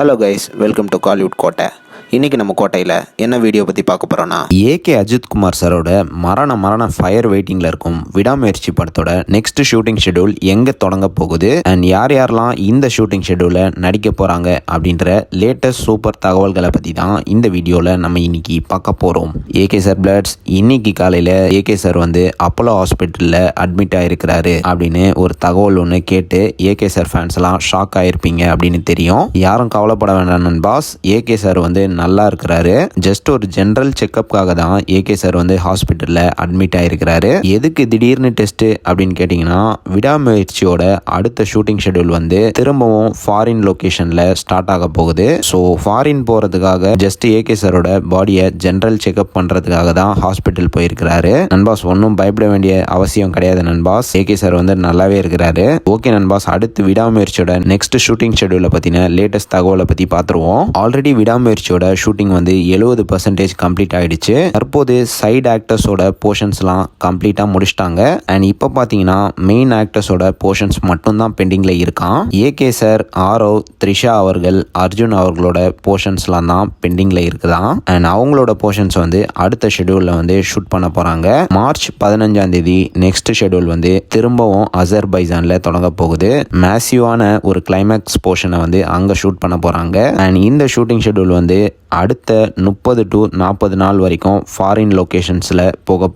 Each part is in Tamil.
Hello guys, welcome to Kollywood கோட்டை. இன்றைக்கி நம்ம கோட்டையில் என்ன வீடியோ பற்றி பார்க்க போகிறோன்னா, ஏகே அஜித்குமார் சாரோட மரண ஃபயர் வெயிட்டிங்கில் இருக்கும் விடாமுயற்சி படத்தோட நெக்ஸ்ட் ஷூட்டிங் ஷெடியூல் எங்கே தொடங்க போகுது அண்ட் யாரெல்லாம் இந்த ஷூட்டிங் ஷெடியூலில் நடிக்க போகிறாங்க அப்படின்ற லேட்டஸ்ட் சூப்பர் தகவல்களை பற்றி தான் இந்த வீடியோவில் நம்ம இன்னைக்கு பார்க்க போகிறோம். ஏகே சார் பிளட்ஸ், இன்னைக்கு காலையில் ஏகே சார் வந்து அப்போலோ ஹாஸ்பிட்டலில் அட்மிட் ஆகிருக்கிறாரு அப்படின்னு ஒரு தகவல் ஒன்று கேட்டு ஏகே சார் ஃபேன்ஸ் எல்லாம் ஷாக் ஆகிருப்பீங்க அப்படின்னு தெரியும். யாரும் கவலைப்பட வேண்டாம் நண்பாஸ், ஏகே சார் வந்து நல்லா இருக்கிறாரு. ஜஸ்ட் ஒரு ஜெனரல் செக்அப்காக தான் ஏகே சார் வந்து ஹாஸ்பிட்டலில் அட்மிட் ஆகிருக்கிறாரு. எதுக்கு திடீர்னு டெஸ்ட் அப்படின்னு கேட்டிங்கன்னா, விடாமுயற்சியோட அடுத்த ஷூட்டிங் ஷெடியூல் வந்து திரும்பவும் ஃபாரின் லொக்கேஷனில் ஸ்டார்ட் ஆக போகுது. ஸோ ஃபாரின் போகிறதுக்காக ஜஸ்ட் ஏகே சாரோட பாடியை ஜெனரல் செக்அப் பண்ணுறதுக்காக தான் ஹாஸ்பிட்டல் போயிருக்கிறாரு. நண்பாஸ், ஒன்றும் பயப்பட வேண்டிய அவசியம் கிடையாது நண்பாஸ், ஏகே சார் வந்து நல்லாவே இருக்கிறாரு. ஓகே நண்பாஸ், அடுத்து விடாமுயற்சியோட நெக்ஸ்ட் ஷூட்டிங் ஷெடியூலை பற்றின லேட்டஸ்ட் தகவலை பற்றி பார்த்துருவோம். ஆல்ரெடி விடாமுயற்சியோட ஷூட்டிங் வந்து 70% கம்ப்ளீட் ஆயிடுச்சு. தற்போது சைடு ஆக்டர்ஸோட போர்ஷன்ஸ்லாம் கம்ப்ளீட்டாக முடிச்சிட்டாங்க. அண்ட் இப்போ பார்த்தீங்கன்னா மெயின் ஆக்டர்ஸோட போர்ஷன்ஸ் மட்டும்தான் பெண்டிங்கில் இருக்கான். ஏகே சார், ஆரவ், த்ரிஷா அவர்கள், அர்ஜுன் அவர்களோட போர்ஷன்ஸ்லாம் தான் பெண்டிங்கில் இருக்குதான். அண்ட் அவங்களோட போர்ஷன்ஸ் வந்து அடுத்த ஷெடியூலில் வந்து ஷூட் பண்ண போகிறாங்க. மார்ச் 15 நெக்ஸ்ட் ஷெடியூல் வந்து திரும்பவும் அசர்பைஜானில் தொடங்க போகுது. மேசிவான ஒரு கிளைமேக்ஸ் போர்ஷனை வந்து அங்கே ஷூட் பண்ண போகிறாங்க. அண்ட் இந்த ஷூட்டிங் ஷெடியூல் வந்து அடுத்த 30 to 40 நாள் வரைக்கும் ஃபாரின் லொக்கேஷன்ஸில்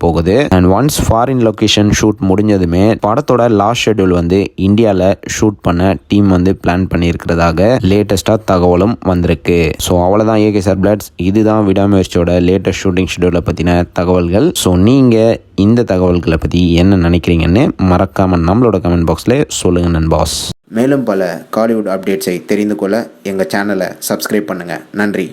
போகுது. And once foreign location shoot முடிஞ்சதுமே படத்தோட லாஸ்ட் ஷெடியூல் வந்து இந்தியாவில் ஷூட் பண்ண டீம் வந்து பிளான் பண்ணியிருக்கிறதாக லேட்டஸ்டாக தகவலும் வந்திருக்கு. ஸோ அவ்வளோதான் ஏகே சார் பிளட்ஸ், இதுதான் விடாமுயற்சியோட லேட்டஸ்ட் ஷூட்டிங் ஷெடியூலை பற்றின தகவல்கள். ஸோ நீங்கள் இந்த தகவல்களை பற்றி என்ன நினைக்கிறீங்கன்னு மறக்காமல் நம்மளோட கமெண்ட் பாக்ஸில் சொல்லுங்கள் நண்பாஸ். மேலும் பல காலிவுட் அப்டேட்ஸை தெரிந்து கொள்ள எங்கள் சேனலை சப்ஸ்கிரைப் பண்ணுங்கள். நன்றி.